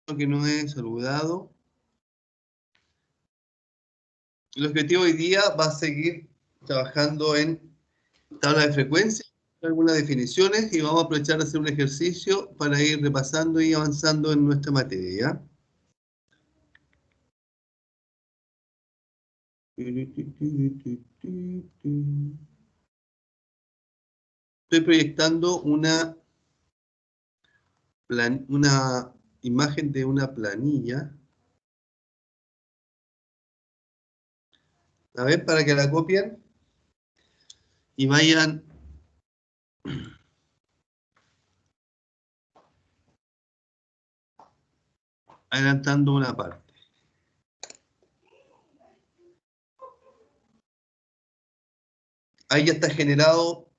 que no he saludado. El objetivo hoy día va a seguir trabajando en tabla de frecuencia, algunas definiciones y vamos a aprovechar de hacer un ejercicio para ir repasando y avanzando en nuestra materia. Estoy proyectando una imagen de una planilla. A ver, para que la copien y vayan adelantando una parte. Ahí ya está generado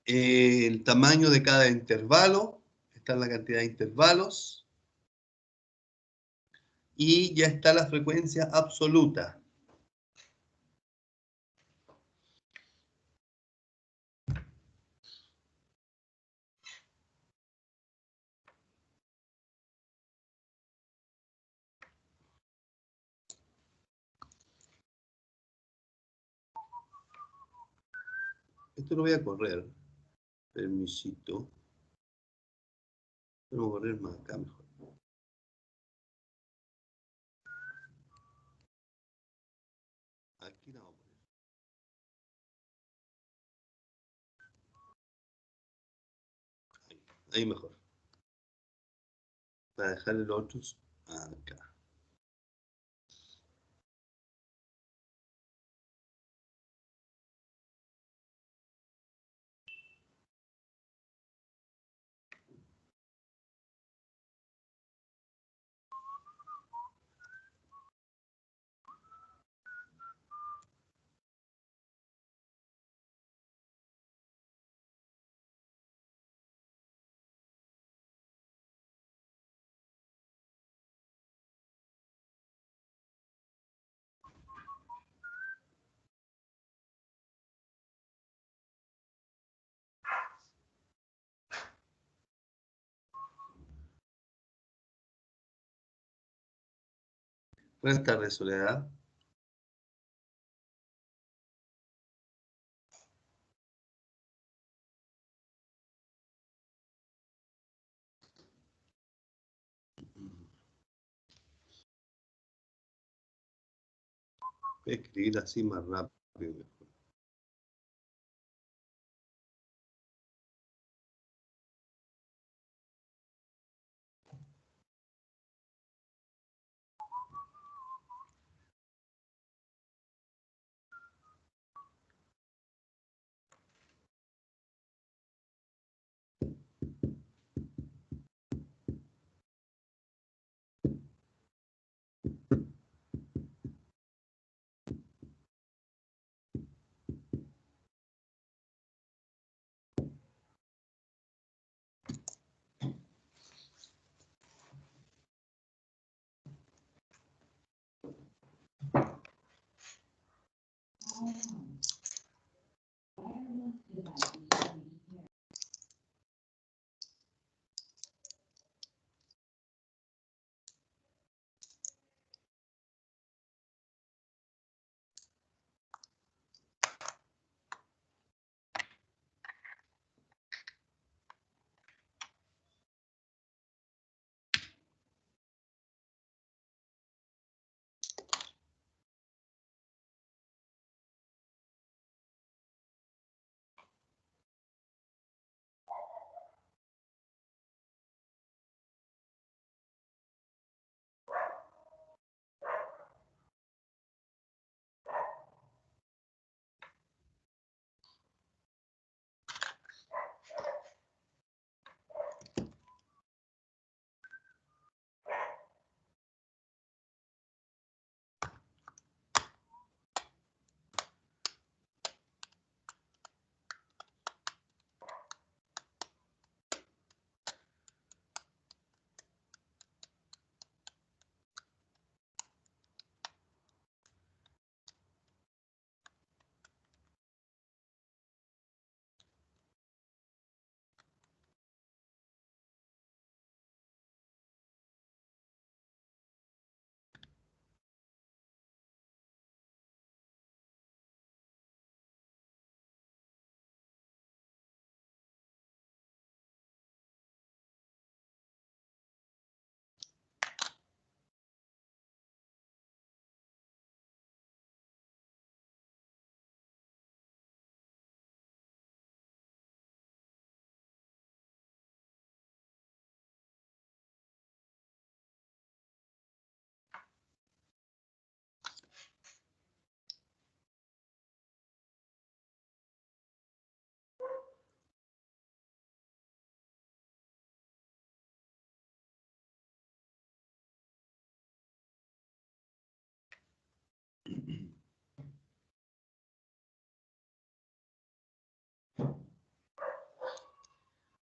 el tamaño de cada intervalo, está la cantidad de intervalos y ya está la frecuencia absoluta. Esto lo voy a correr. Permisito. Vamos a correr más acá mejor. Aquí la vamos a poner. Ahí mejor. Para dejar los otros acá. Buenas tardes, Soledad. Voy a escribir así más rápido.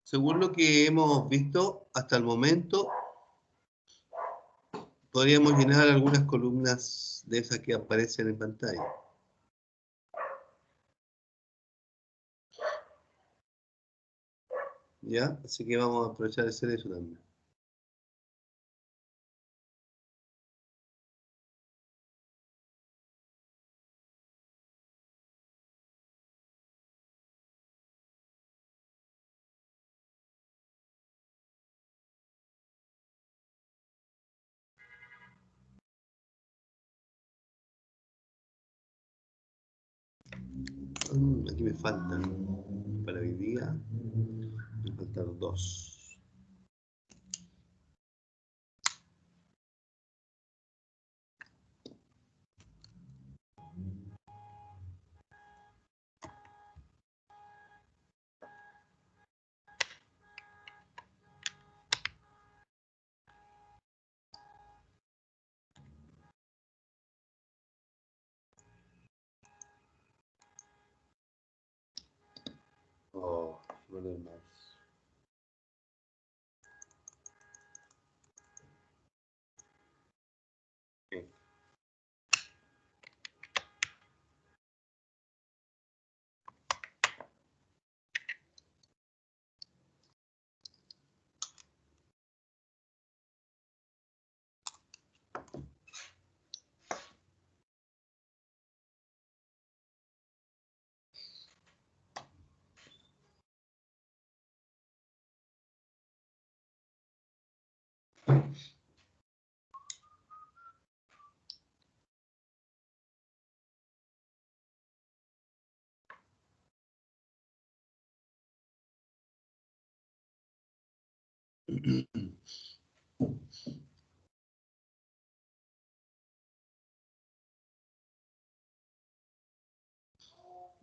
según lo que hemos visto hasta el momento, podríamos llenar algunas columnas de esas que aparecen en pantalla. ¿Ya? Así que vamos a aprovechar de hacer eso también. Aquí me faltan, para hoy día, me faltan dos. Oh, no lo más. Okay.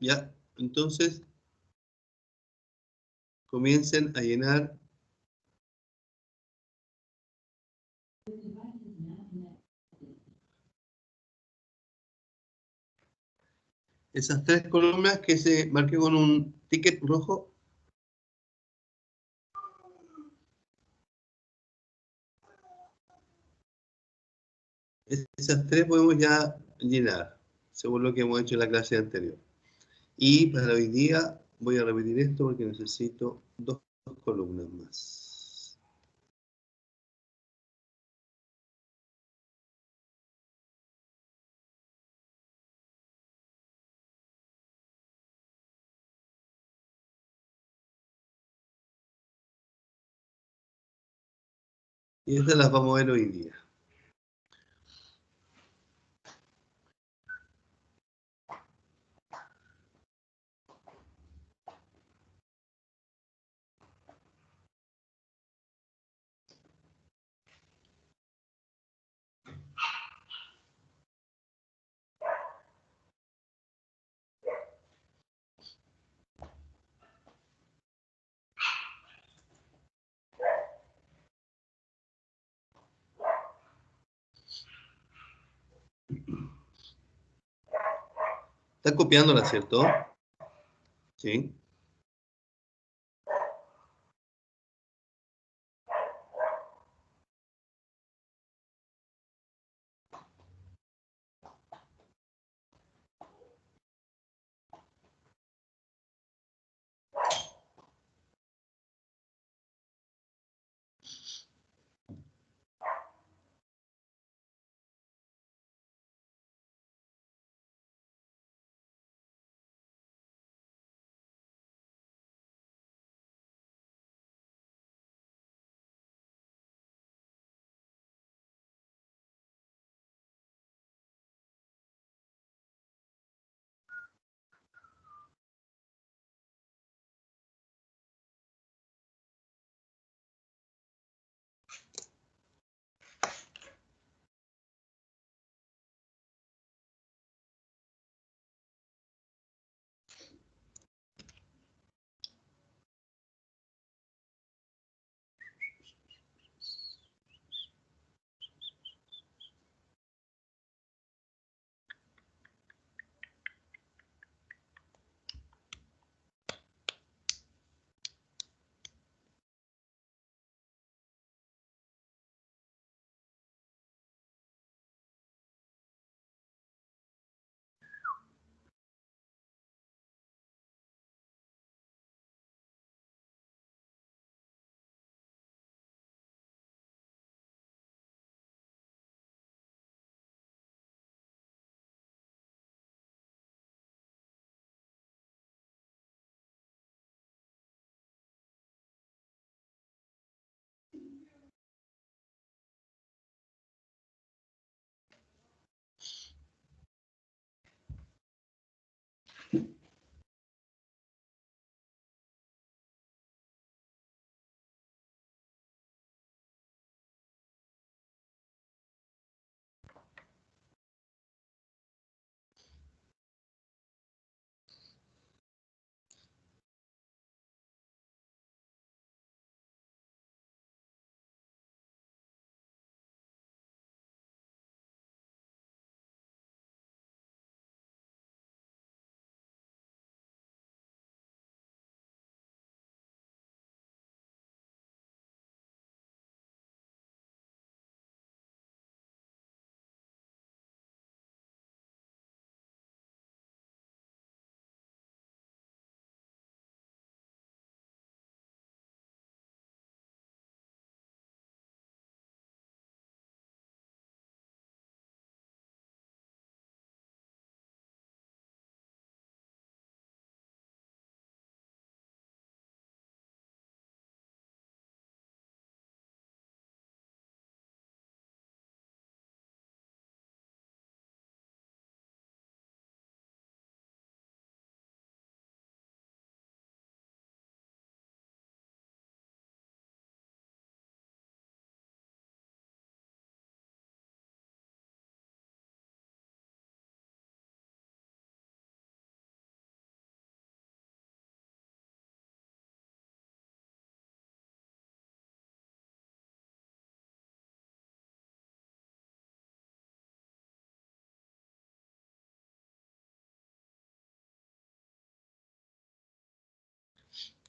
Ya, entonces comiencen a llenar esas tres columnas que se marque con un ticket rojo. Esas tres podemos ya llenar, según lo que hemos hecho en la clase anterior. Y para hoy día voy a repetir esto porque necesito dos columnas más. Y estas las vamos a ver hoy día. ¿Están copiándola, cierto? Sí.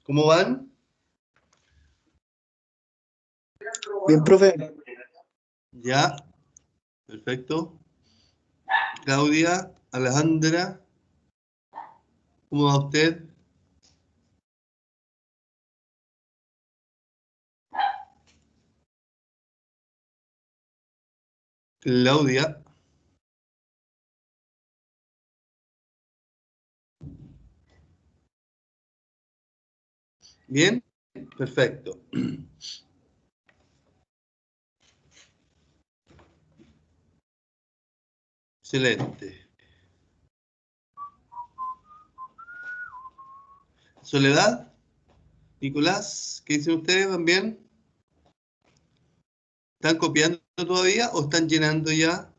¿Cómo van? Bien, profe. Ya, perfecto. Claudia, Alejandra, ¿cómo va usted? Claudia, ¿bien? Perfecto. Excelente. Soledad, Nicolás, ¿qué dicen ustedes? ¿Van bien? ¿Están copiando todavía o están llenando ya?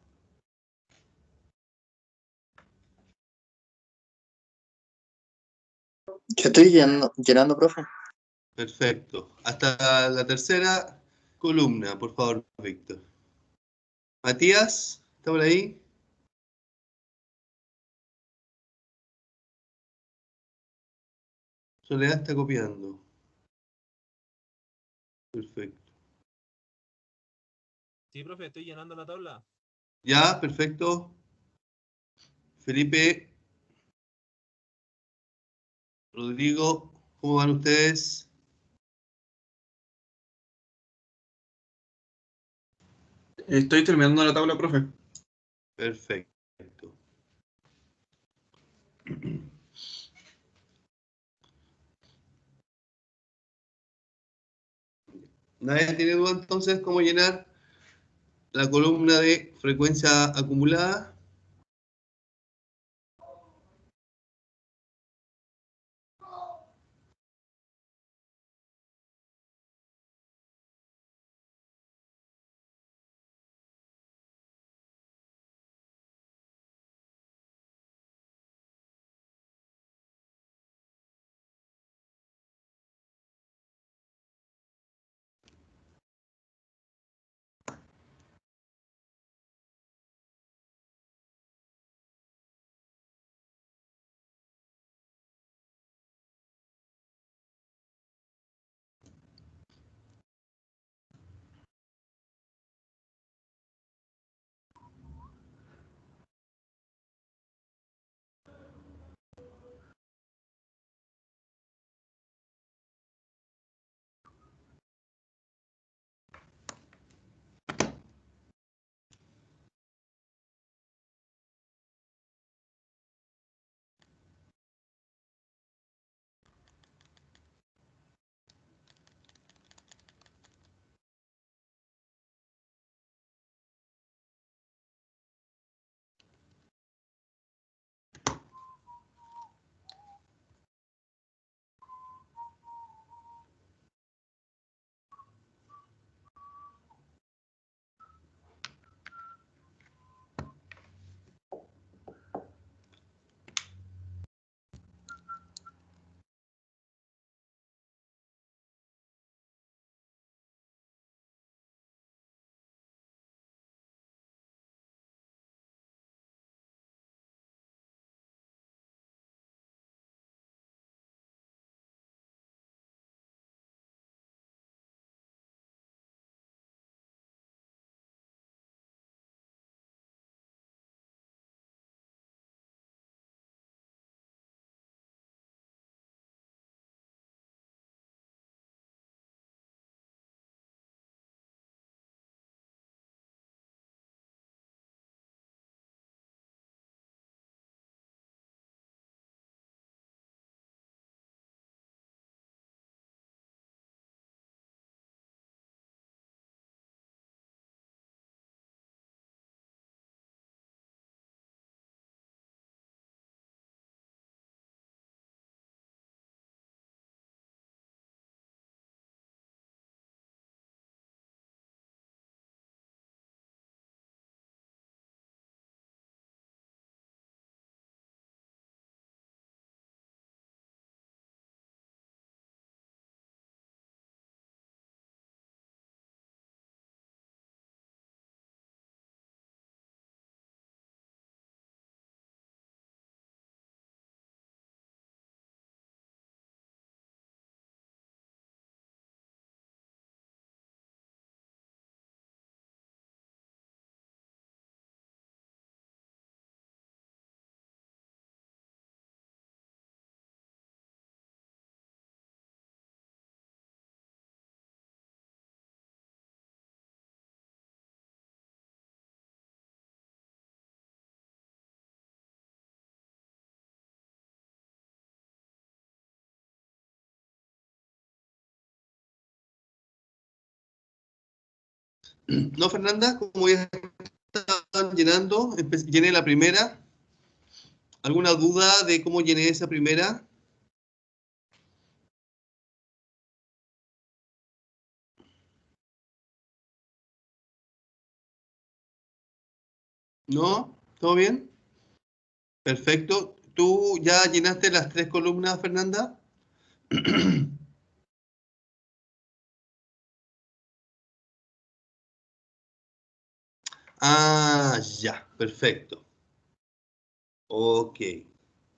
Yo estoy llenando, profe. Perfecto. Hasta la tercera columna, por favor, Víctor. Matías, ¿está por ahí? Soledad está copiando. Perfecto. Sí, profe, estoy llenando la tabla. Ya, perfecto. Felipe, Rodrigo, ¿cómo van ustedes? Estoy terminando la tabla, profe. Perfecto. ¿Nadie tiene duda entonces cómo llenar la columna de frecuencia acumulada? ¿No, Fernanda? Como ya estaban llenando, llené la primera. ¿Alguna duda de cómo llené esa primera? ¿No? ¿Todo bien? Perfecto. ¿Tú ya llenaste las 3 columnas, Fernanda? Ah, ya, perfecto. Ok.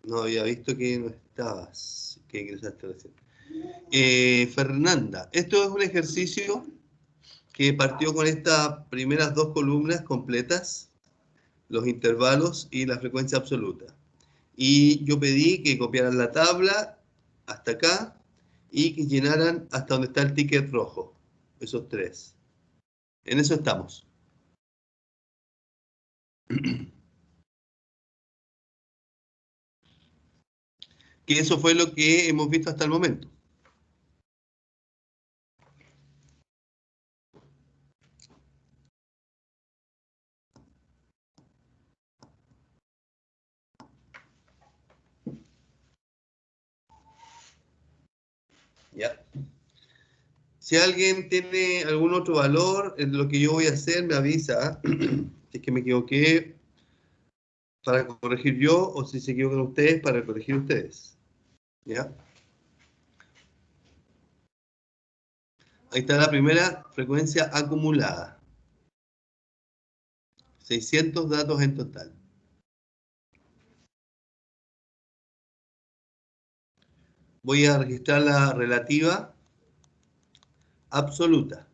No había visto que no estabas, que ingresaste recién. Fernanda, esto es un ejercicio que partió con estas primeras 2 columnas completas, los intervalos y la frecuencia absoluta. Y yo pedí que copiaran la tabla hasta acá y que llenaran hasta donde está el ticket rojo, esos 3. En eso estamos. Que eso fue lo que hemos visto hasta el momento. ¿Ya? Si alguien tiene algún otro valor en lo que yo voy a hacer, me avisa. Si es que me equivoqué para corregir yo o si se equivocan ustedes para corregir ustedes. ¿Ya? Ahí está la primera frecuencia acumulada. 600 datos en total. Voy a registrar la relativa absoluta.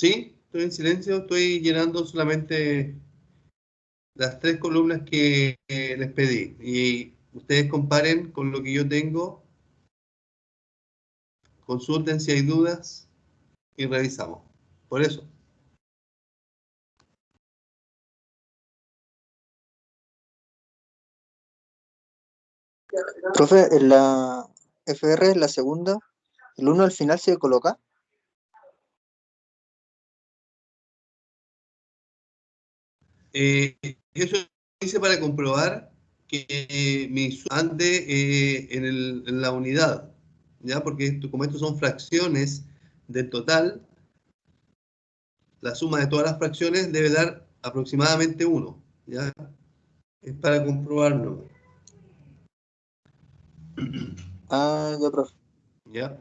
Sí, estoy en silencio, estoy llenando solamente las 3 columnas que les pedí. Y ustedes comparen con lo que yo tengo, consulten si hay dudas y revisamos. Por eso. Profe, en la FR, en la segunda, el uno al final se coloca. Eh, Eso hice para comprobar que mi ande en la unidad, ¿ya? Porque como estos son fracciones del total, la suma de todas las fracciones debe dar aproximadamente 1, ¿ya? Es para comprobarlo, Ah, ya, profe. ¿ya?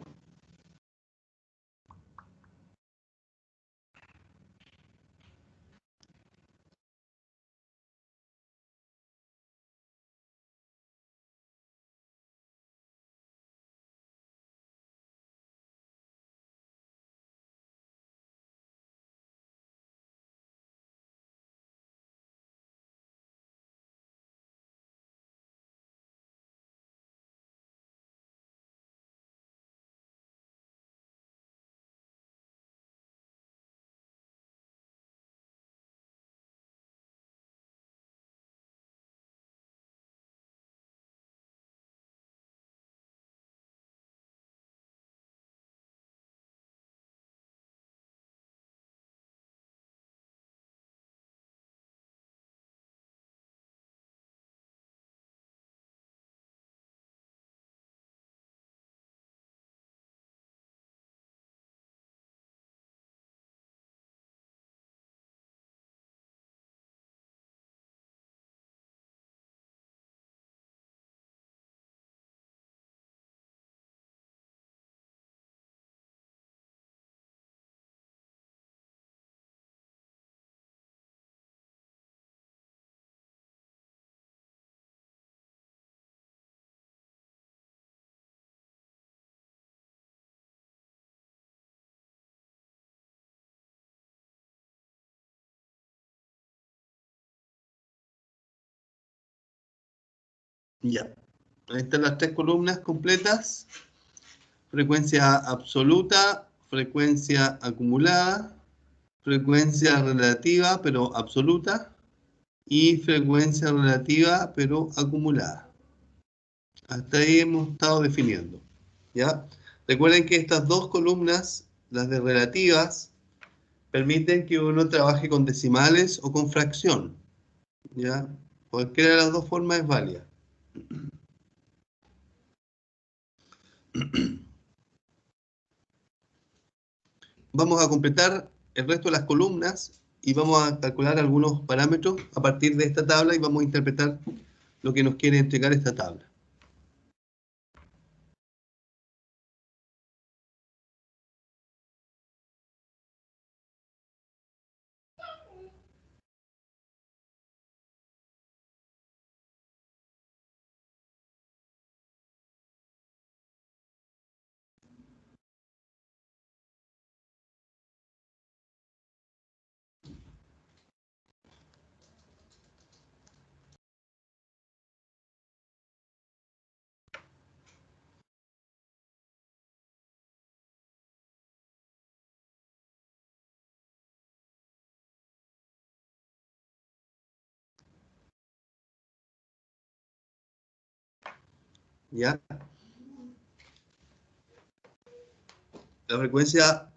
Ya. Ahí están las 3 columnas completas. Frecuencia absoluta, frecuencia acumulada, frecuencia relativa pero absoluta y frecuencia relativa pero acumulada. Hasta ahí hemos estado definiendo, ¿ya? Recuerden que estas 2 columnas, las de relativas, permiten que uno trabaje con decimales o con fracción, ¿ya? Cualquiera de las 2 formas es válida. Vamos a completar el resto de las columnas y vamos a calcular algunos parámetros a partir de esta tabla y vamos a interpretar lo que nos quiere entregar esta tabla. ¿Ya? La frecuencia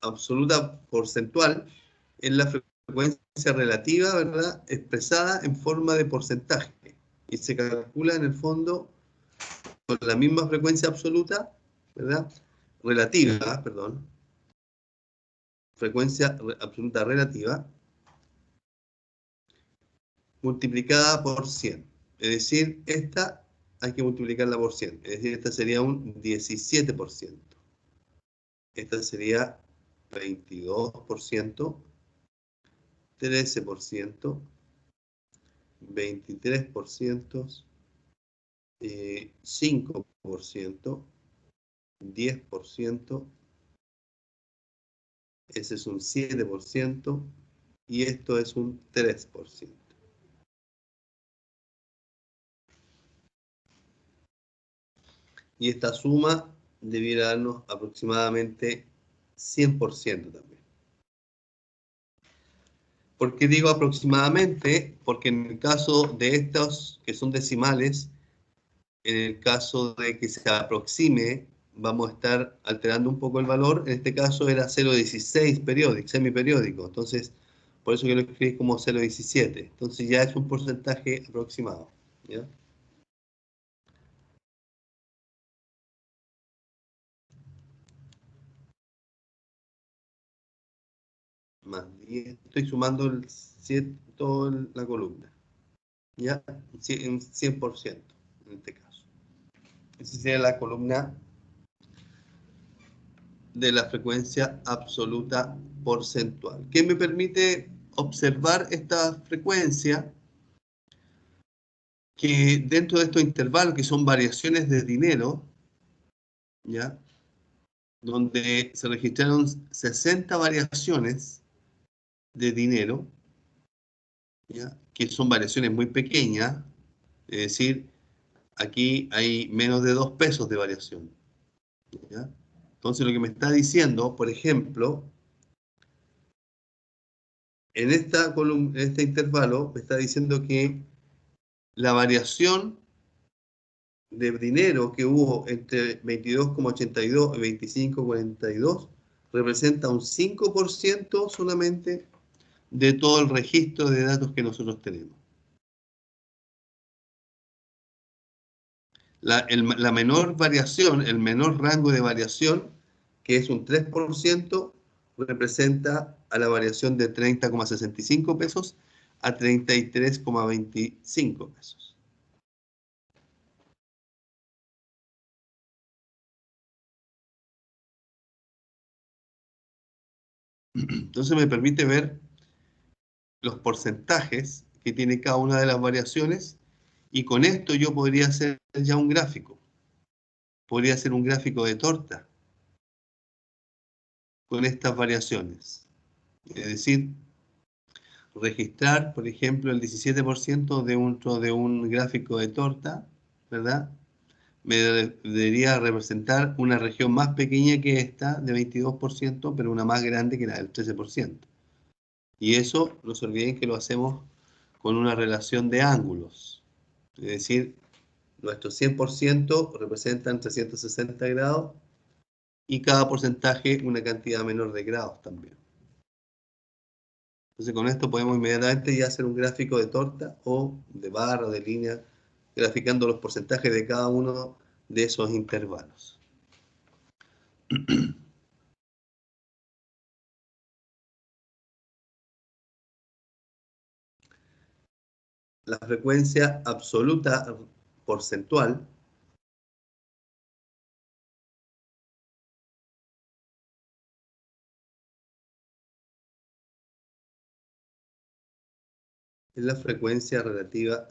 absoluta porcentual es la frecuencia relativa, ¿verdad? Expresada en forma de porcentaje y se calcula en el fondo con la misma frecuencia absoluta, ¿verdad? Relativa, perdón, frecuencia absoluta relativa multiplicada por 100. Es decir, esta hay que multiplicarla por 100. Es decir, esta sería un 17%. Esta sería 22%, 13%, 23%, 5%, 10%, ese es un 7%, y esto es un 3%. Y esta suma debiera darnos aproximadamente 100% también. ¿Por qué digo aproximadamente? Porque en el caso de estos que son decimales, en el caso de que se aproxime, vamos a estar alterando un poco el valor. En este caso era 0,16 periódico, semiperiódico. Entonces, por eso que lo escribí como 0,17. Entonces ya es un porcentaje aproximado, ¿ya? Más 10. Estoy sumando el 7, toda la columna. ¿Ya? Un 100% en este caso. Esa sería la columna de la frecuencia absoluta porcentual. ¿Qué me permite observar esta frecuencia? Que dentro de estos intervalos, que son variaciones de dinero, ¿ya? Donde se registraron 60 variaciones de dinero, ¿ya? Que son variaciones muy pequeñas, es decir, aquí hay menos de 2 pesos de variación, ¿ya? Entonces lo que me está diciendo, por ejemplo, en esta columna, en este intervalo, me está diciendo que la variación de dinero que hubo entre 22,82 y 25,42 representa un 5% solamente de todo el registro de datos que nosotros tenemos. La menor variación, el menor rango de variación, que es un 3%, representa a la variación de 30,65 pesos a 33,25 pesos. Entonces me permite ver los porcentajes que tiene cada una de las variaciones, y con esto yo podría hacer ya un gráfico. Podría hacer un gráfico de torta con estas variaciones. Es decir, registrar, por ejemplo, el 17% dentro de un gráfico de torta, ¿verdad? Me debería representar una región más pequeña que esta, de 22%, pero una más grande que la del 13%. Y eso, no se olviden que lo hacemos con una relación de ángulos. Es decir, nuestros 100% representan 360 grados y cada porcentaje una cantidad menor de grados también. Entonces con esto podemos inmediatamente ya hacer un gráfico de torta o de barra o de línea, graficando los porcentajes de cada uno de esos intervalos. La frecuencia absoluta porcentual es la frecuencia relativa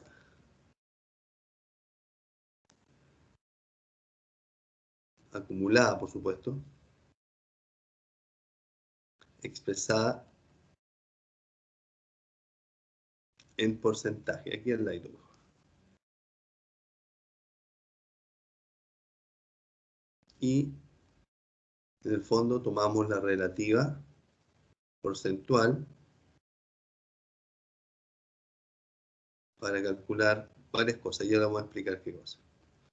acumulada, por supuesto, expresada en porcentaje. Aquí al lado. Y en el fondo tomamos la relativa porcentual para calcular varias cosas. Ya les voy a explicar qué cosa.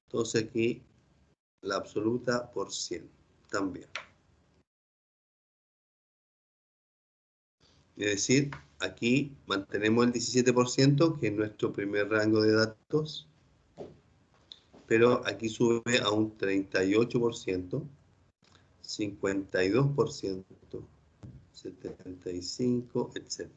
Entonces aquí la absoluta por 100 también. Es decir, aquí mantenemos el 17%, que es nuestro primer rango de datos, pero aquí sube a un 38%, 52%, 75%, etc.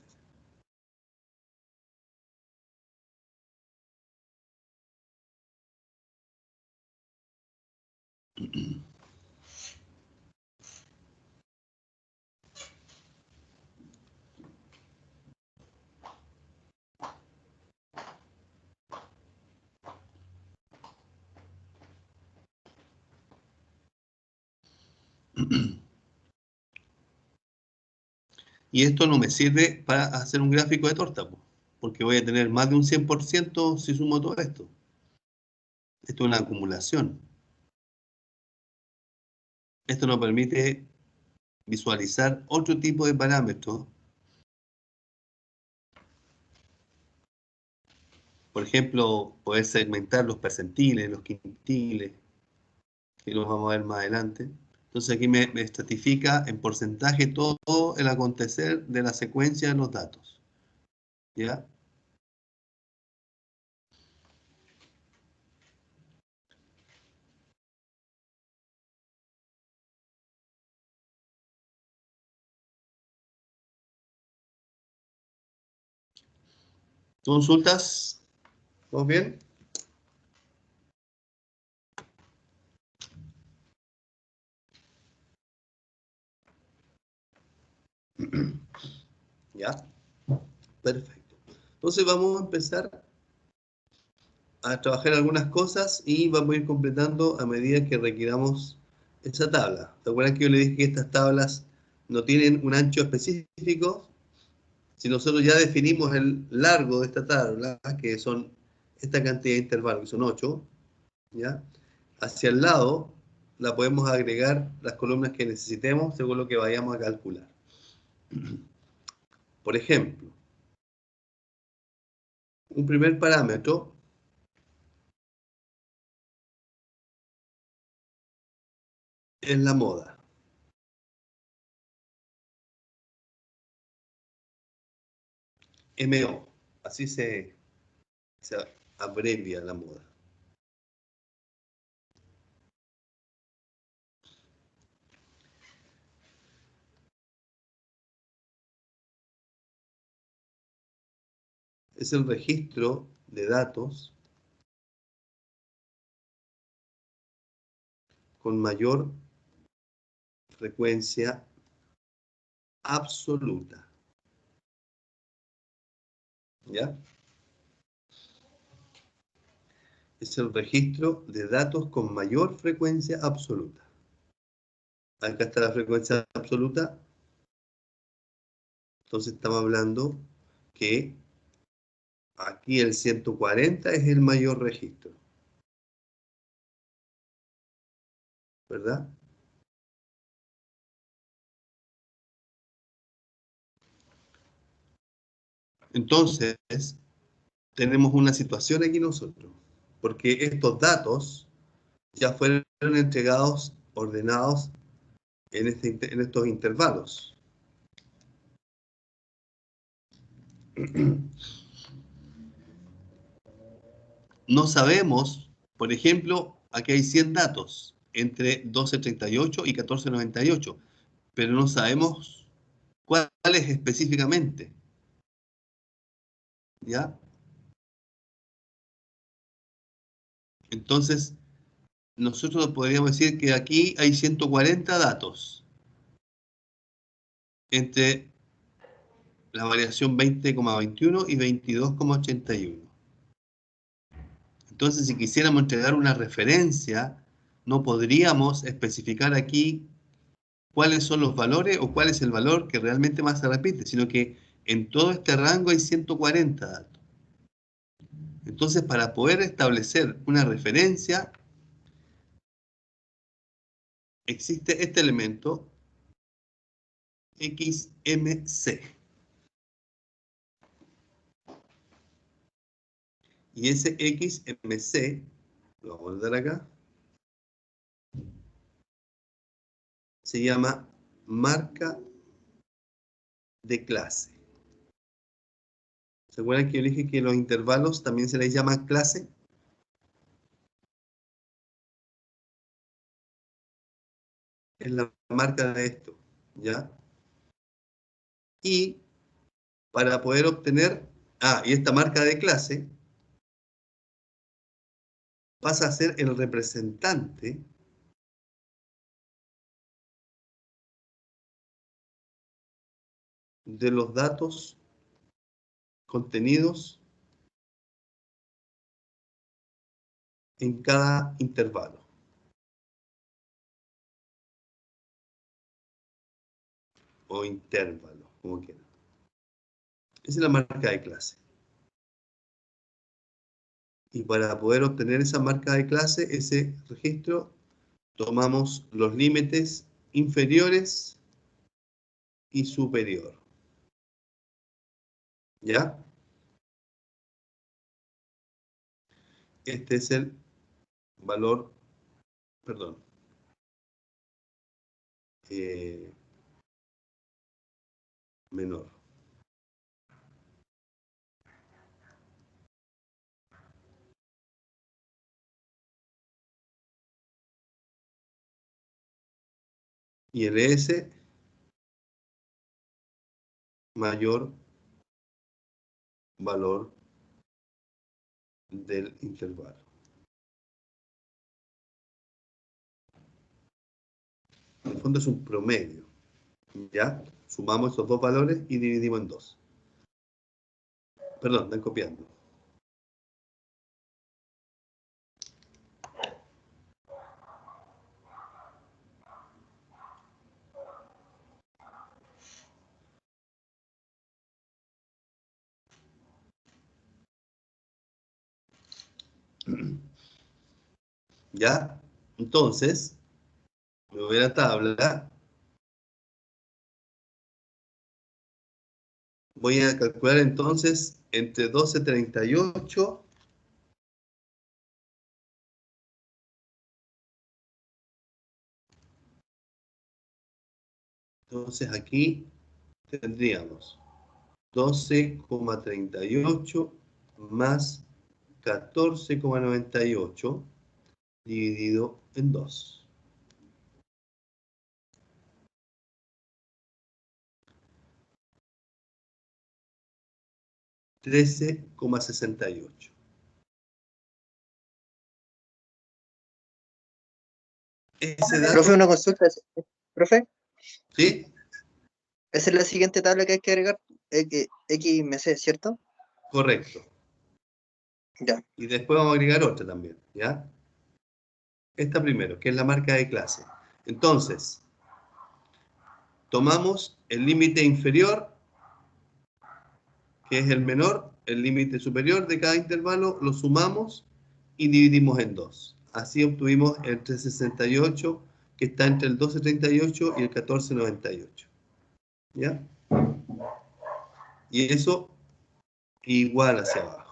Y esto no me sirve para hacer un gráfico de torta, po, porque voy a tener más de un 100% si sumo todo esto. Esto es una acumulación. Esto nos permite visualizar otro tipo de parámetros. Por ejemplo, poder segmentar los percentiles, los quintiles, que los vamos a ver más adelante. Entonces aquí me estratifica en porcentaje todo el acontecer de la secuencia de los datos. ¿Ya? ¿Consultas? ¿Vamos bien? ¿Ya? Perfecto. Entonces vamos a empezar a trabajar algunas cosas y vamos a ir completando a medida que requiramos esa tabla. ¿Te acuerdas que yo le dije que estas tablas no tienen un ancho específico? Si nosotros ya definimos el largo de esta tabla, que son esta cantidad de intervalos, que son 8, ¿ya? Hacia el lado la podemos agregar las columnas que necesitemos según lo que vayamos a calcular. Por ejemplo, un primer parámetro es la moda. MO, así se abrevia la moda. Es el registro de datos con mayor frecuencia absoluta. ¿Ya? Es el registro de datos con mayor frecuencia absoluta. Acá está la frecuencia absoluta. Entonces estamos hablando que aquí el 140 es el mayor registro. ¿Verdad? Entonces, tenemos una situación aquí nosotros, porque estos datos ya fueron entregados, ordenados en estos intervalos. No sabemos, por ejemplo, aquí hay 100 datos entre 1238 y 1498, pero no sabemos cuáles específicamente. ¿Ya? Entonces, nosotros podríamos decir que aquí hay 140 datos entre la variación 20,21 y 22,81. Entonces, si quisiéramos entregar una referencia, no podríamos especificar aquí cuáles son los valores o cuál es el valor que realmente más se repite, sino que en todo este rango hay 140 datos. Entonces, para poder establecer una referencia, existe este elemento XMC. Y ese XMC, lo vamos a dar acá, se llama marca de clase. ¿Se acuerdan que yo dije que los intervalos también se les llama clase? Es la marca de esto, ¿ya? Y para poder obtener, y esta marca de clase pasa a ser el representante de los datos contenidos en cada intervalo. O intervalo, como quieran. Esa es la marca de clase. Y para poder obtener esa marca de clase, ese registro, tomamos los límites inferiores y superior. ¿Ya? Este es el valor, perdón, menor. Y el S mayor valor del intervalo. En el fondo es un promedio. ¿Ya? Sumamos esos dos valores y dividimos en 2. Perdón, están copiando. ¿Ya? Entonces, me voy a la tabla. Voy a calcular entonces entre 12.38 . Entonces aquí tendríamos 12,38 más 14,98 dividido en 2. 13,68. Ese dato, Profe, una consulta. Profe, ¿sí? esa es la siguiente tabla que hay que agregar. XMC, ¿cierto? Correcto. Ya. Y después vamos a agregar otra también, ¿ya? Esta primero, que es la marca de clase. Entonces, tomamos el límite inferior, que es el menor, el límite superior de cada intervalo, lo sumamos y dividimos en 2. Así obtuvimos el 368, que está entre el 12.38 y el 14.98. ¿Ya? Y eso igual hacia abajo.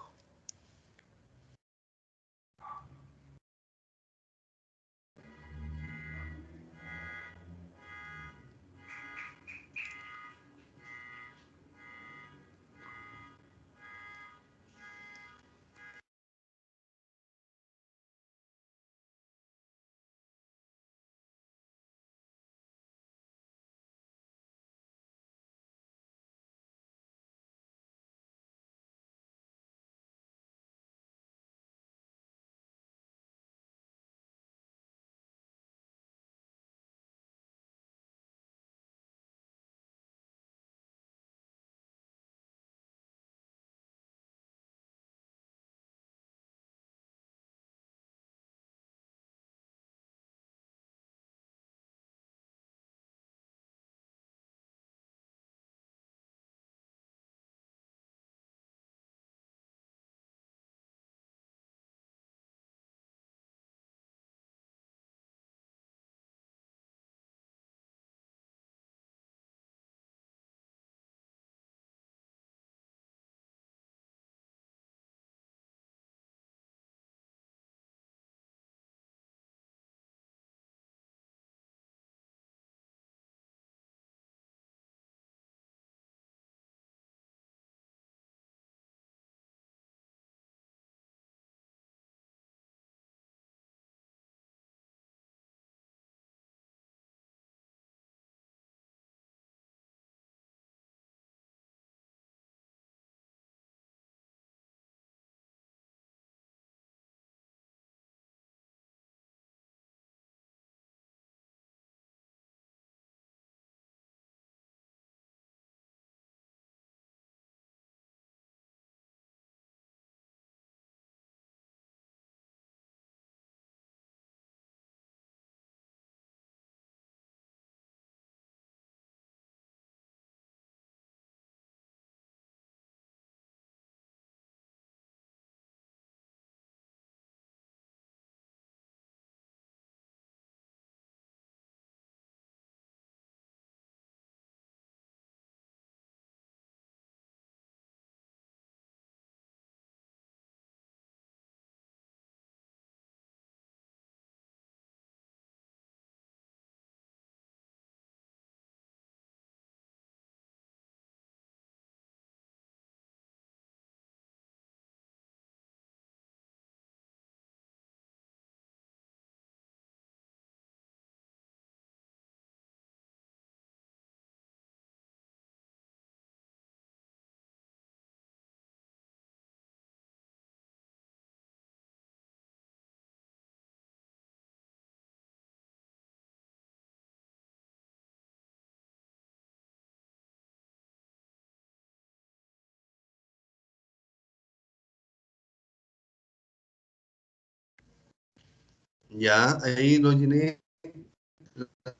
Ya, ahí lo llené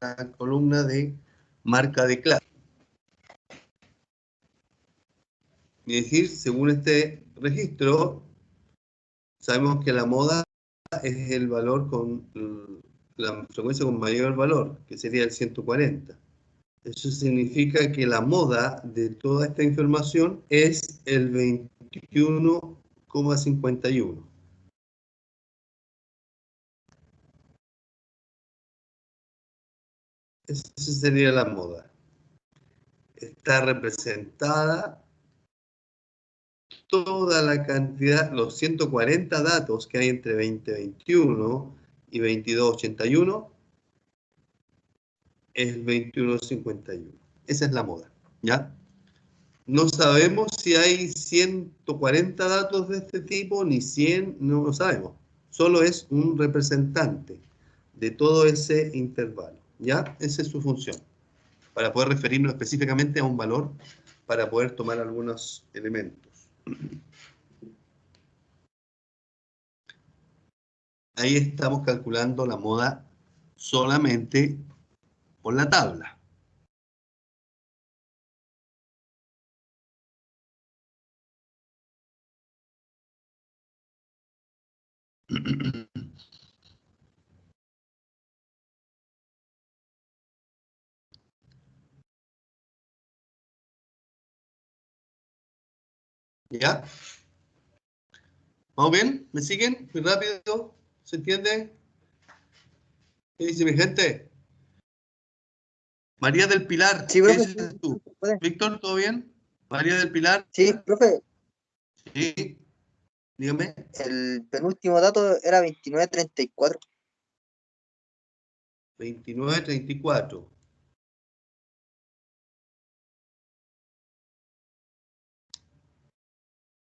la columna de marca de clase. Es decir, según este registro, sabemos que la moda es el valor con la frecuencia con mayor valor, que sería el 140. Eso significa que la moda de toda esta información es el 21,51. Esa sería la moda. Está representada toda la cantidad, los 140 datos que hay entre 2021 y 2281, es el 2151. Esa es la moda, ¿ya? No sabemos si hay 140 datos de este tipo, ni 100, no lo sabemos. Solo es un representante de todo ese intervalo, ¿ya? Esa es su función, para poder referirnos específicamente a un valor, para poder tomar algunos elementos. Ahí estamos calculando la moda solamente por la tabla. ¿Ya? ¿Vamos bien? ¿Me siguen? ¿Muy rápido? ¿Se entiende? ¿Qué dice mi gente? María del Pilar, Sí, ¿qué profe, dices tú? sí, puede. Víctor, ¿todo bien? María del Pilar, Sí, profe, sí, dígame. el penúltimo dato era 2934. 2934.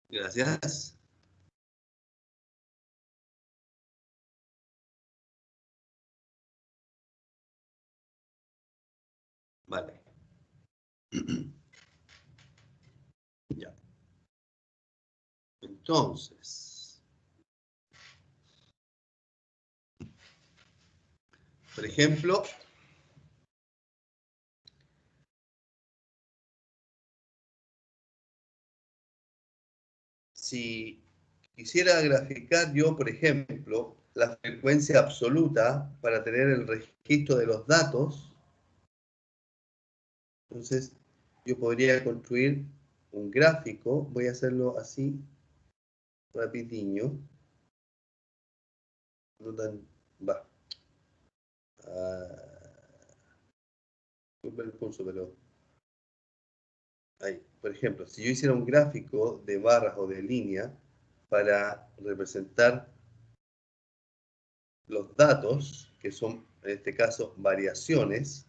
Gracias. Vale. Ya. Entonces, por ejemplo, si quisiera graficar yo, por ejemplo, la frecuencia absoluta para tener el registro de los datos, entonces yo podría construir un gráfico, voy a hacerlo así, rapidiño, no tan, va, disculpe el pulso, pero ahí, por ejemplo, si yo hiciera un gráfico de barras o de línea para representar los datos, que son en este caso variaciones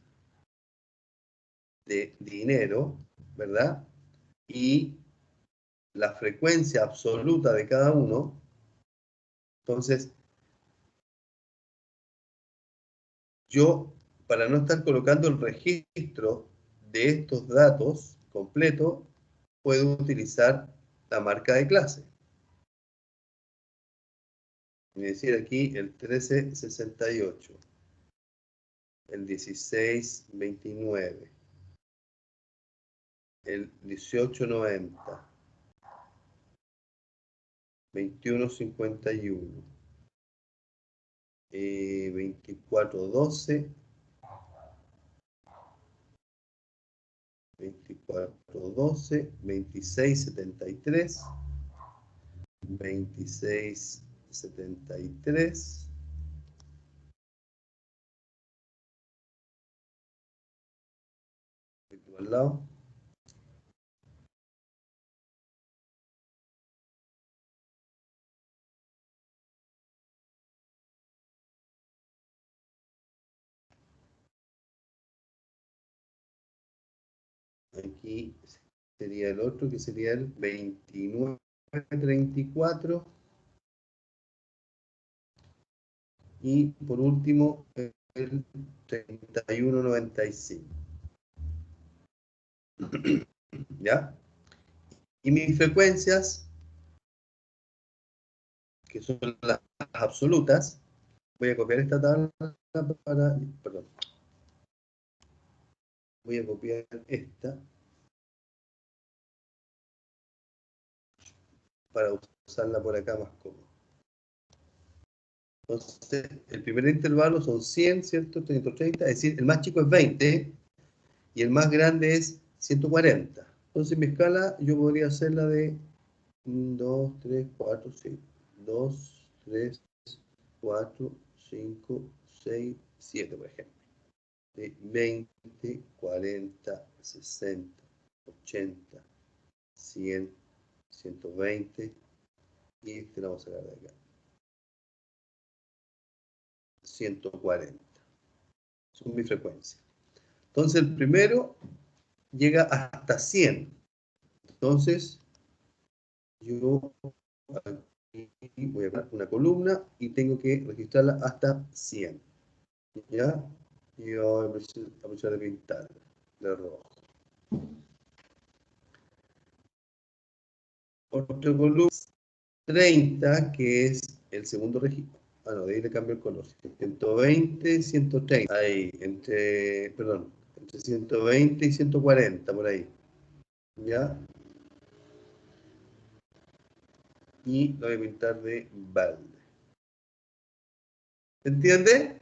de dinero, ¿verdad? Y la frecuencia absoluta de cada uno, entonces yo, para no estar colocando el registro de estos datos completo, puedo utilizar la marca de clase. Es decir, aquí el 1368, el 1629, el 1890, 2151, 2412, 2412, 2673, 2673, al lado. Aquí sería el otro, que sería el 2934. Y por último, el 3195. ¿Ya? Y mis frecuencias, que son las absolutas, Voy a copiar esta tabla para... Perdón. Voy a copiar esta para usarla por acá más cómodo. Entonces, el primer intervalo son 100, ¿cierto? 130, es decir, el más chico es 20 y el más grande es 140. Entonces, mi escala yo podría hacerla de 2, 3, 4, 5. 2, 3, 4, 5, 6, 7, por ejemplo. De 20, 40, 60, 80, 100, 120 y este lo vamos a sacar de acá. 140. Son mi frecuencia. Entonces el primero llega hasta 100. Entonces yo aquí voy a poner una columna y tengo que registrarla hasta 100. ¿Ya? Y voy a aprovechar de pintar de rojo. Otra columna 30, que es el segundo registro. Ah, no, de ahí le cambio el color. 120, 130. Ahí, entre 120 y 140, por ahí. ¿Ya? Y lo voy a pintar de verde. ¿Se entiende?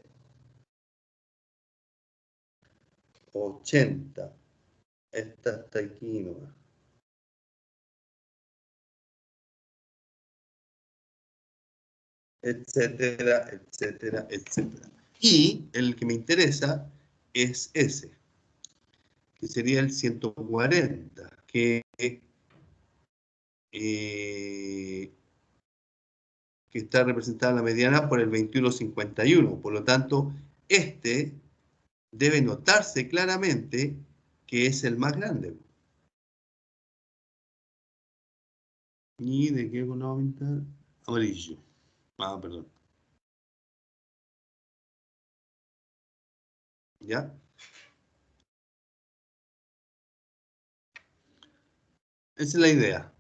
80. Esta está aquí nomás. Etcétera, etcétera, etcétera. Y el que me interesa es ese, que sería el 140, que está representada en la mediana por el 21,51. Por lo tanto, este debe notarse claramente que es el más grande. ¿Y de qué color vamos a pintar? Amarillo. Ah, perdón. ¿Ya? Esa es la idea.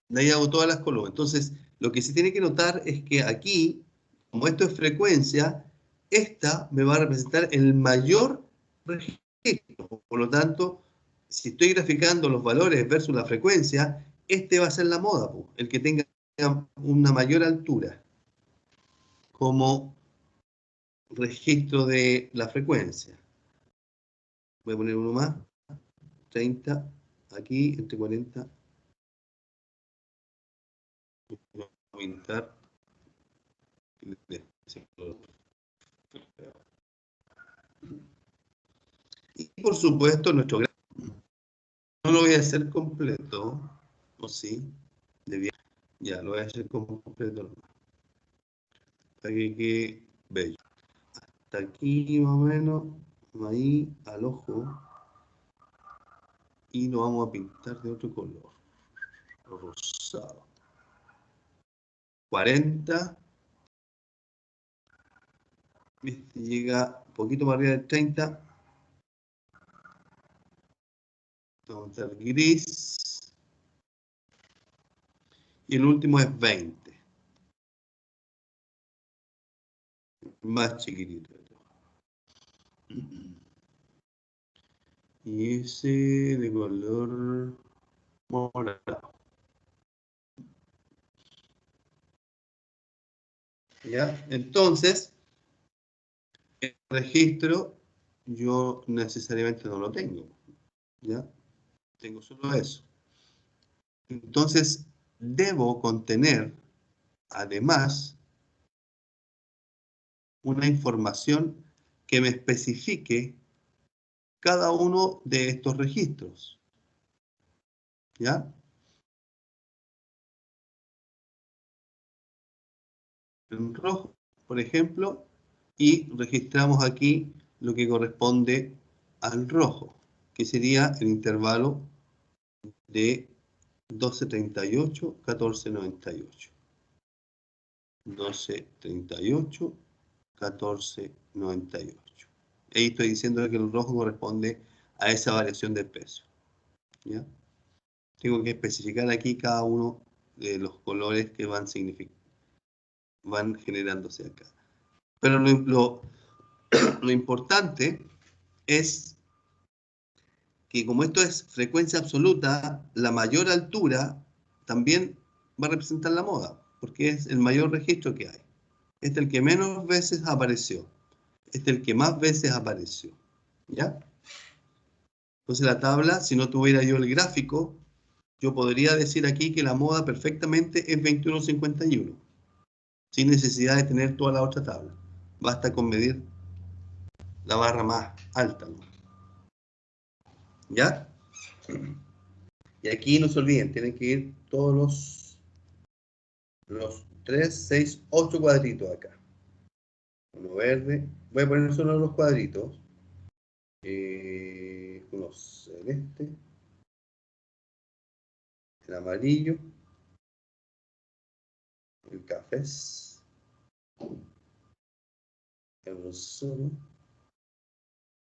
De ahí hago todas las columnas. Entonces, lo que se tiene que notar es que aquí, como esto es frecuencia, esta me va a representar el mayor registro. Por lo tanto, si estoy graficando los valores versus la frecuencia, este va a ser la moda, el que tenga una mayor altura como registro de la frecuencia. Voy a poner uno más, 30, aquí, entre 40. Voy a pintar. Y por supuesto, nuestro gráfico. No lo voy a hacer completo, ¿o sí? Ya, lo voy a hacer completo. Para que quede bello. Hasta aquí más o menos, ahí al ojo. Y lo vamos a pintar de otro color. Rosado. 40. Este llega un poquito más arriba del 30. Vamos a hacer gris. Y el último es 20. Más chiquitito. Y ese de color morado. ¿Ya? Entonces, el registro yo necesariamente no lo tengo. ¿Ya? Tengo solo eso. Entonces, debo contener, además, una información que me especifique cada uno de estos registros. ¿Ya? En rojo, por ejemplo, y registramos aquí lo que corresponde al rojo, que sería el intervalo de 12:38, 14:98. 12:38, 14:98. Ahí estoy diciendo que el rojo corresponde a esa variación de peso. ¿Ya? Tengo que especificar aquí cada uno de los colores que van generándose acá. Pero lo importante es que como esto es frecuencia absoluta, la mayor altura también va a representar la moda, porque es el mayor registro que hay. Este es el que menos veces apareció. Este es el que más veces apareció. ¿Ya? Entonces la tabla, si no tuviera yo el gráfico, yo podría decir aquí que la moda perfectamente es 21.51, sin necesidad de tener toda la otra tabla. Basta con medir la barra más alta, ¿no? ¿Ya? Y aquí no se olviden, tienen que ir todos los 3, 6, 8 cuadritos acá. Uno verde. Voy a poner solo los cuadritos. Uno celeste. El amarillo. El café. El rosado.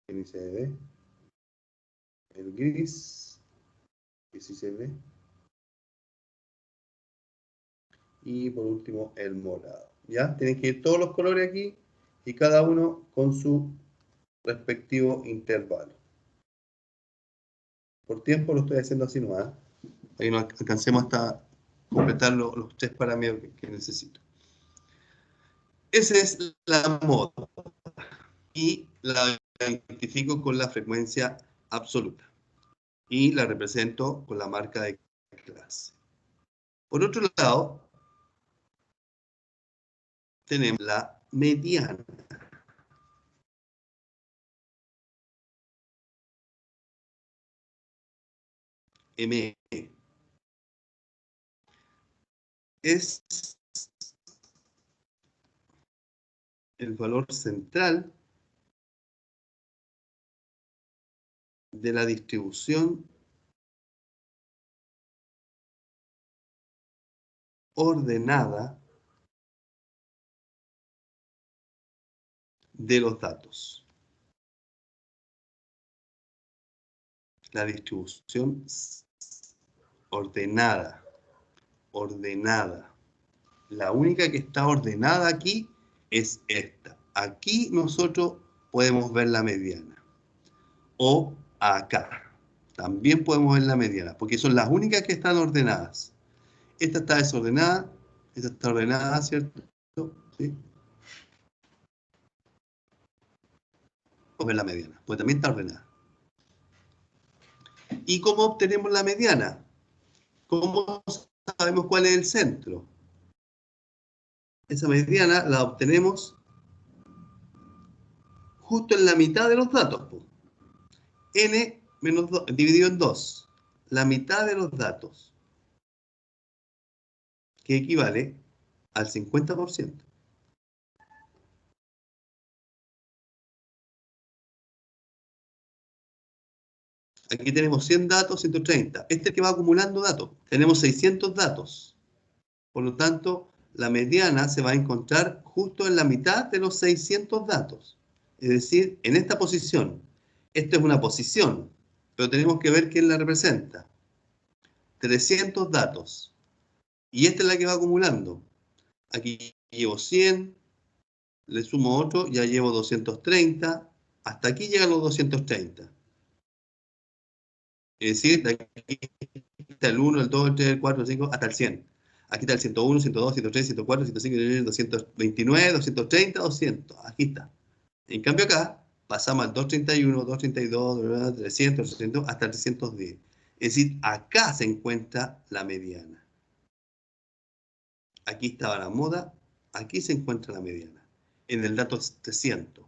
Que ni se ve. El gris. Que sí se ve. Y por último el morado. ¿Ya? Tienen que ir todos los colores aquí y cada uno con su respectivo intervalo. Por tiempo lo estoy haciendo así nomás. Ahí no alcancemos hasta completar los 3 parámetros que necesito. Esa es la moda. Y la identifico con la frecuencia absoluta. Y la represento con la marca de clase. Por otro lado, tenemos la mediana. M. Es el valor central de la distribución ordenada de los datos. La distribución ordenada. La única que está ordenada aquí es esta. Aquí nosotros podemos ver la mediana. O acá. También podemos ver la mediana, porque son las únicas que están ordenadas. Esta está desordenada, esta está ordenada, ¿cierto? ¿Sí? Podemos ver la mediana, porque también está ordenada. ¿Y cómo obtenemos la mediana? ¿Cómo sabemos cuál es el centro? Esa mediana la obtenemos justo en la mitad de los datos. N menos 2, dividido en 2. La mitad de los datos. Que equivale al 50%. Aquí tenemos 100 datos, 130. Este es el que va acumulando datos. Tenemos 600 datos. Por lo tanto, la mediana se va a encontrar justo en la mitad de los 600 datos. Es decir, en esta posición. Esta es una posición, pero tenemos que ver quién la representa. 300 datos. Y esta es la que va acumulando. Aquí llevo 100, le sumo otro, ya llevo 230. Hasta aquí llegan los 230. Es decir, de aquí está el 1, el 2, el 3, el 4, el 5, hasta el 100. Aquí está el 101, 102, 103, 104, 105, 229, 230, 200. Aquí está. En cambio acá, pasamos al 231, 232, 300, 300, hasta el 310. Es decir, acá se encuentra la mediana. Aquí estaba la moda, aquí se encuentra la mediana. En el dato 300.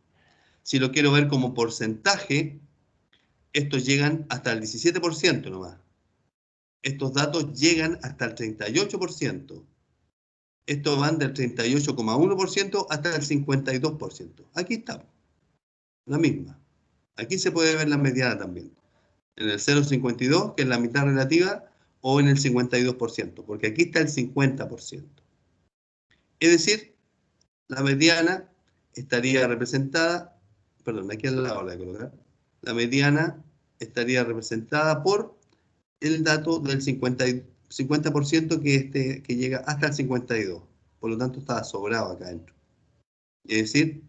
Si lo quiero ver como porcentaje, estos llegan hasta el 17% nomás. Estos datos llegan hasta el 38%. Estos van del 38,1% hasta el 52%. Aquí está, la misma. Aquí se puede ver la mediana también. En el 0,52, que es la mitad relativa, o en el 52%, porque aquí está el 50%. Es decir, la mediana estaría representada, perdón, aquí al lado la voy a colocar, la mediana estaría representada por el dato del 50% que llega hasta el 52%. Por lo tanto, está sobrado acá adentro. es decir,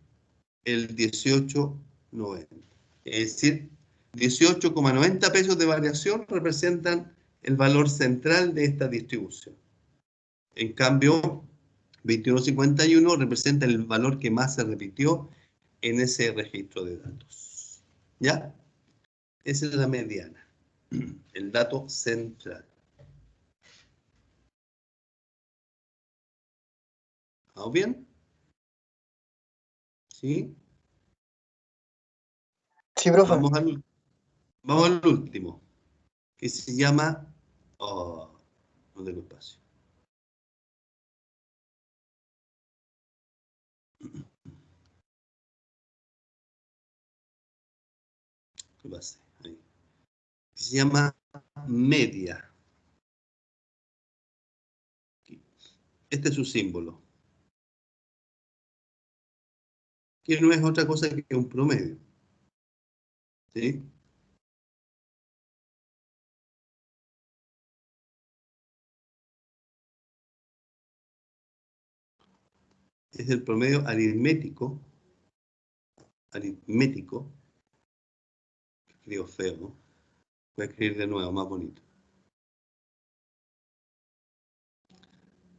el 18.90. Es decir, 18,90 pesos de variación representan el valor central de esta distribución. En cambio, 21.51 representa el valor que más se repitió en ese registro de datos. ¿Ya? Esa es la mediana, el dato central. ¿Vamos bien? ¿Sí? Sí, profe. Vamos al último, que se llama... Oh, no tengo espacio. ¿Qué pasa? Ahí. Se llama media. Este es su símbolo, que no es otra cosa que un promedio. ¿Sí? Es el promedio aritmético, escribo feo, ¿no? Voy a escribir de nuevo, más bonito.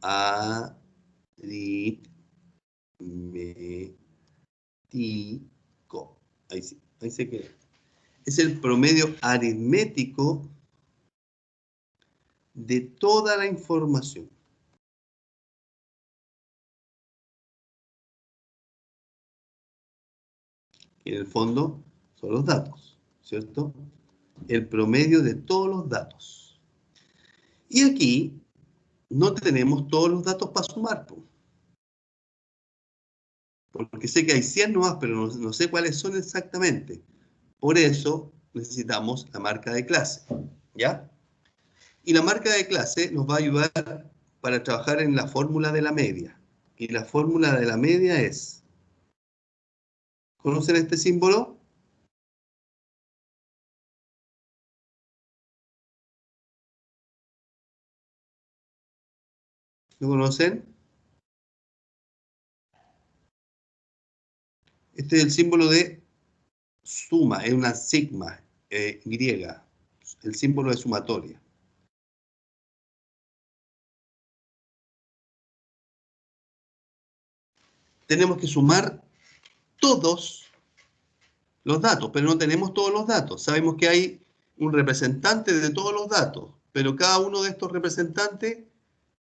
Aritmético. Ahí sí, ahí se queda. Es el promedio aritmético de toda la información. Que en el fondo son los datos, ¿cierto? El promedio de todos los datos. Y aquí no tenemos todos los datos para sumar, porque sé que hay 100 nomás, pero no sé cuáles son exactamente. Por eso necesitamos la marca de clase, ¿ya? Y la marca de clase nos va a ayudar para trabajar en la fórmula de la media. Y la fórmula de la media es, ¿conocen este símbolo? ¿Lo conocen? Este es el símbolo de suma, es una sigma griega, el símbolo de sumatoria. Tenemos que sumar todos los datos, pero no tenemos todos los datos. Sabemos que hay un representante de todos los datos, pero cada uno de estos representantes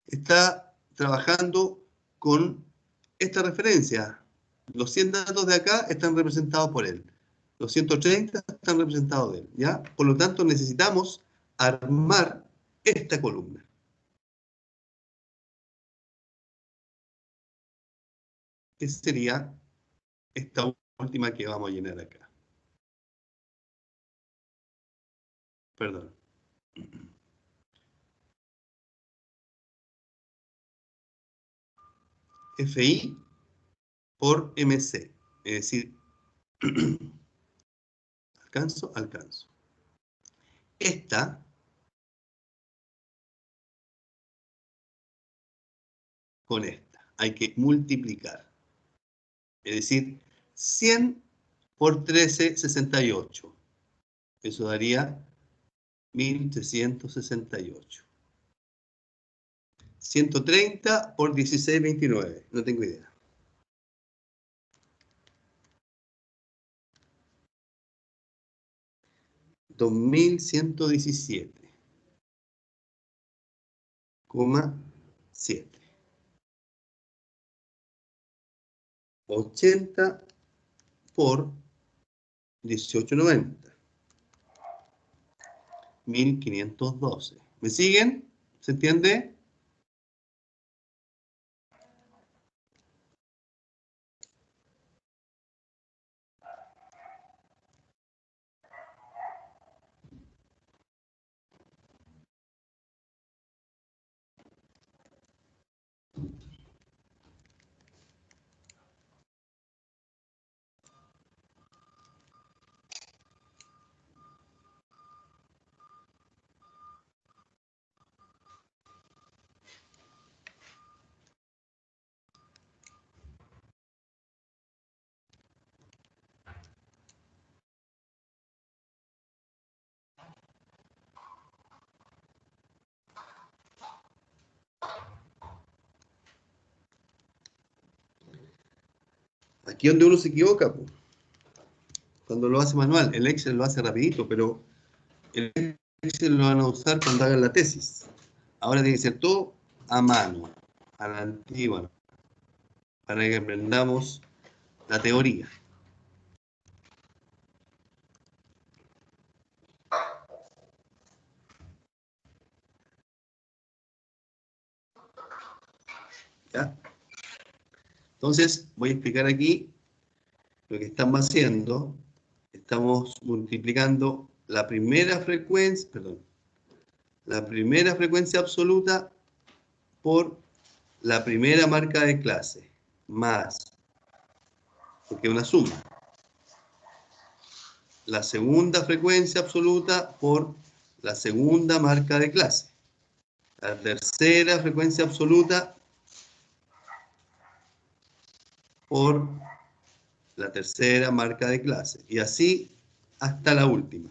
está trabajando con esta referencia. Los 100 datos de acá están representados por él. Los 130 están representados de él, ¿ya? Por lo tanto, necesitamos armar esta columna. Que sería esta última que vamos a llenar acá. Perdón. FI por MC. Es decir, alcanzo. Esta con esta. Hay que multiplicar. Es decir, 100 por 1368. Eso daría 1368. 130 por 1629. No tengo idea. 2117,7. 80 por 1890. 1512. ¿Me siguen? ¿Se entiende? Aquí es donde uno se equivoca, po. Cuando lo hace manual. El Excel lo hace rapidito, pero el Excel lo van a usar cuando hagan la tesis. Ahora tiene que ser todo a mano, a la antigua, para que aprendamos la teoría. ¿Ya? Entonces, voy a explicar aquí lo que estamos haciendo. Estamos multiplicando la primera frecuencia, absoluta por la primera marca de clase, más, porque es una suma, la segunda frecuencia absoluta por la segunda marca de clase, la tercera frecuencia absoluta por la tercera marca de clase, y así hasta la última,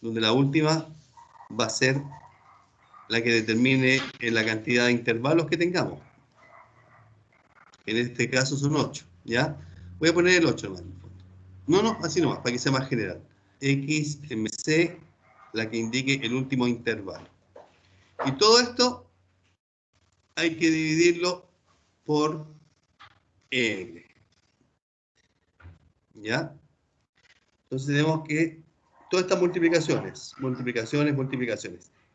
donde la última va a ser la que determine la cantidad de intervalos que tengamos. En este caso son 8, ¿ya? Voy a poner el 8 nomás. No, así nomás, para que sea más general. XMC, la que indique el último intervalo. Y todo esto hay que dividirlo por N. ¿Ya? Entonces tenemos que, todas estas multiplicaciones,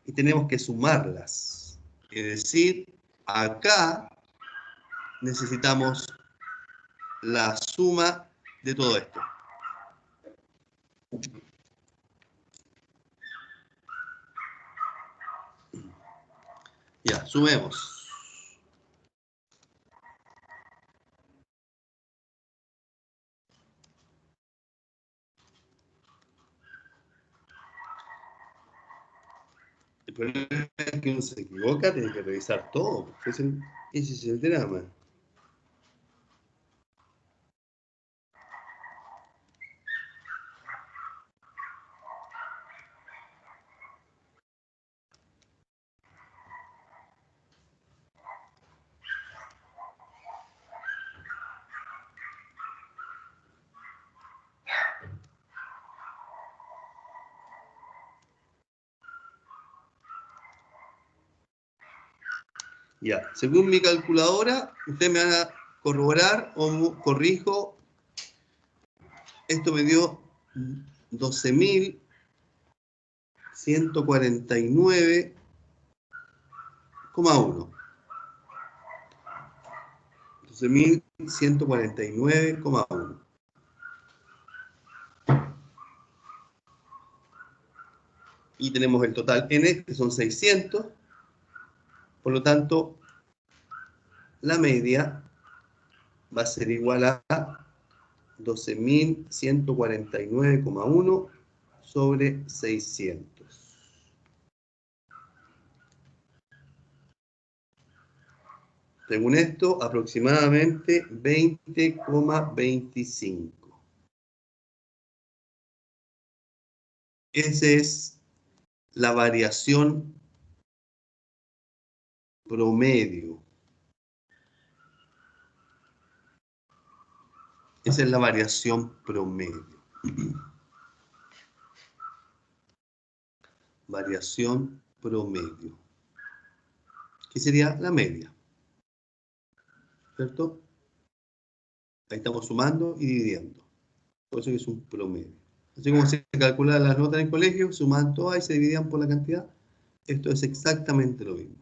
y tenemos que sumarlas. Es decir, acá necesitamos la suma de todo esto. Ya, sumemos. El problema es que uno se equivoca, tiene que revisar todo. Ese es el drama. Ya, según mi calculadora, ustedes me van a corroborar o corrijo. Esto me dio 12.149,1. 12.149,1. Y tenemos el total n, que son 600. Por lo tanto, la media va a ser igual a 12.149,1 sobre 600. Según esto, aproximadamente 20,25. Esa es la variación promedio. Esa es la variación promedio. Variación promedio. ¿Qué sería la media? ¿Cierto? Ahí estamos sumando y dividiendo. Por eso es un promedio. Así como se calculan las notas en el colegio, suman todas y se dividían por la cantidad. Esto es exactamente lo mismo.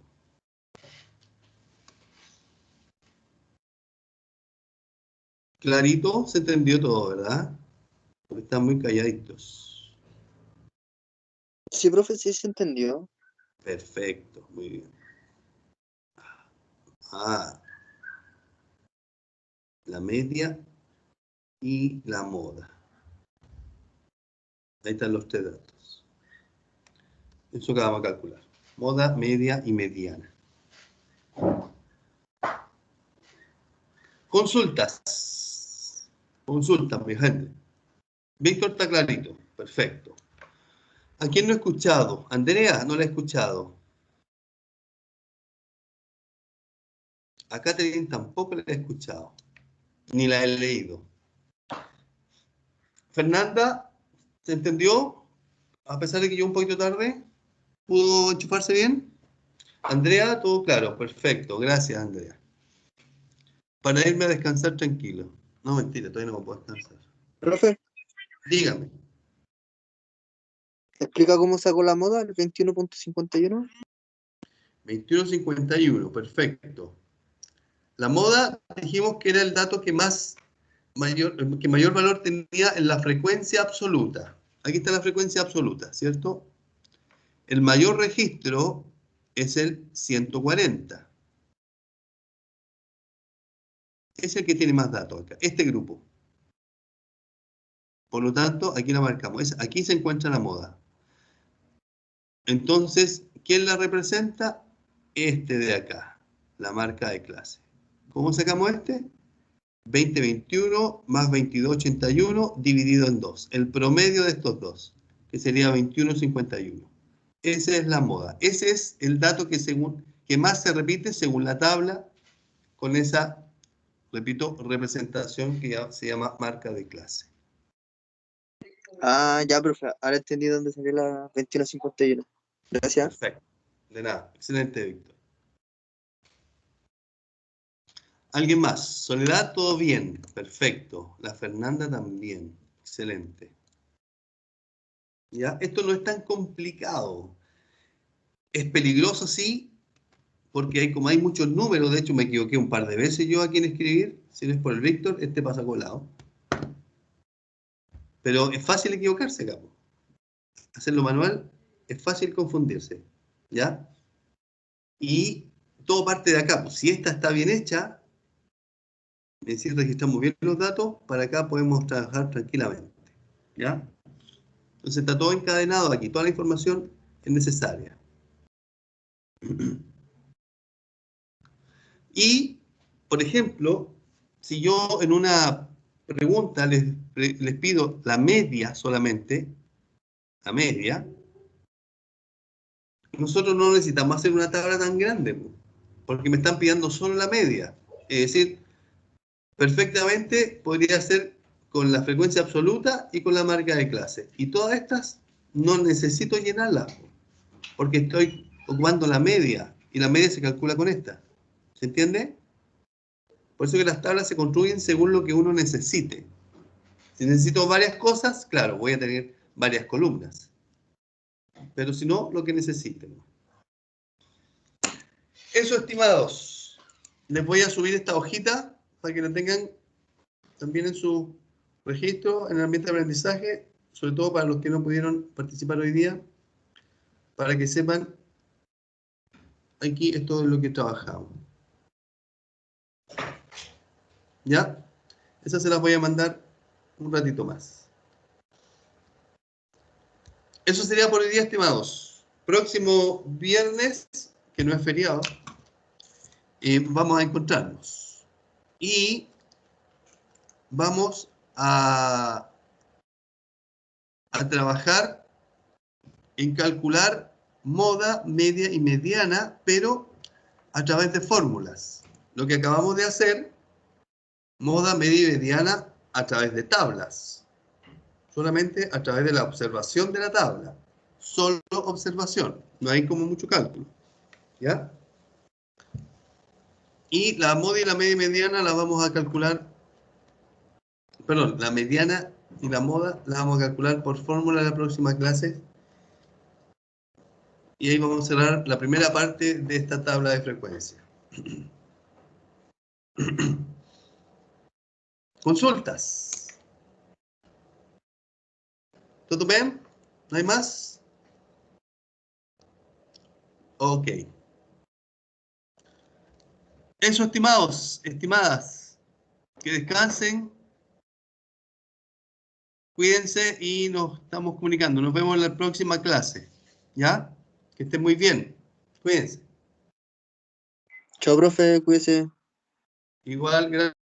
Clarito, se entendió todo, ¿verdad? Porque están muy calladitos. Sí, profe, sí se entendió. Perfecto, muy bien. La media y la moda. Ahí están los tres datos. Eso que vamos a calcular. Moda, media y mediana. Consultas. Consultas, mi gente. Víctor está clarito. Perfecto. ¿A quién no he escuchado? Andrea, no la he escuchado. A Catherine tampoco la he escuchado. Ni la he leído. Fernanda, ¿se entendió? A pesar de que yo un poquito tarde, ¿pudo enchufarse bien? Andrea, todo claro, perfecto. Gracias, Andrea. Para irme a descansar tranquilo. No, mentira, todavía no me puedo descansar. Profe, Dígame. ¿explica cómo sacó la moda el 21.51? 21.51, perfecto. La moda, dijimos que era el dato que mayor valor tenía en la frecuencia absoluta. Aquí está la frecuencia absoluta, ¿cierto? El mayor registro es el 140. Es el que tiene más datos acá, este grupo. Por lo tanto, aquí la marcamos. Aquí se encuentra la moda. Entonces, ¿quién la representa? Este de acá, la marca de clase. ¿Cómo sacamos este? 2021 más 2281 dividido en 2. El promedio de estos dos, que sería 2151. Esa es la moda. Ese es el dato que más se repite según la tabla, con esa, repito, representación que ya se llama marca de clase. Ah, ya, profe, ahora entendí dónde salió la 21.51. Gracias. Perfecto. De nada. Excelente, Víctor. ¿Alguien más? Soledad, todo bien. Perfecto. La Fernanda también. Excelente. ¿Ya? Esto no es tan complicado. Es peligroso, sí, porque como hay muchos números, de hecho me equivoqué un par de veces yo aquí en escribir. Si no es por el Víctor, este pasa colado. Pero es fácil equivocarse, capo. Hacerlo manual es fácil confundirse. ¿Ya? Y todo parte de acá. Pues si esta está bien hecha, es decir, registramos bien los datos, para acá podemos trabajar tranquilamente. ¿Ya? Entonces está todo encadenado aquí, toda la información es necesaria. Y, por ejemplo, si yo en una pregunta les pido la media solamente, la media, nosotros no necesitamos hacer una tabla tan grande, porque me están pidiendo solo la media. Es decir, perfectamente podría ser con la frecuencia absoluta y con la marca de clase. Y todas estas no necesito llenarlas, porque estoy ocupando la media, y la media se calcula con esta. ¿Se entiende? Por eso que las tablas se construyen según lo que uno necesite. Si necesito varias cosas, claro, voy a tener varias columnas. Pero si no, lo que necesiten. Eso, estimados. Les voy a subir esta hojita para que la tengan también en su registro, en el ambiente de aprendizaje, sobre todo para los que no pudieron participar hoy día, para que sepan, aquí esto es lo que trabajamos. ¿Ya? Esas se las voy a mandar un ratito más. Eso sería por hoy día, estimados. Próximo viernes, que no es feriado, vamos a encontrarnos. Y vamos a trabajar en calcular moda, media y mediana, pero a través de fórmulas. Lo que acabamos de hacer, moda, media y mediana a través de tablas. Solamente a través de la observación de la tabla. Solo observación. No hay como mucho cálculo. ¿Ya? Y la moda y la media y mediana la vamos a calcular, perdón, la mediana y la moda la vamos a calcular por fórmula en la próxima clase. Y ahí vamos a cerrar la primera parte de esta tabla de frecuencia. Consultas. ¿Todo bien? ¿No hay más? Ok. Eso, estimados, estimadas. Que descansen. Cuídense y nos estamos comunicando. Nos vemos en la próxima clase. ¿Ya? Que estén muy bien. Cuídense. Chao, profe, cuídese. Igual, gracias.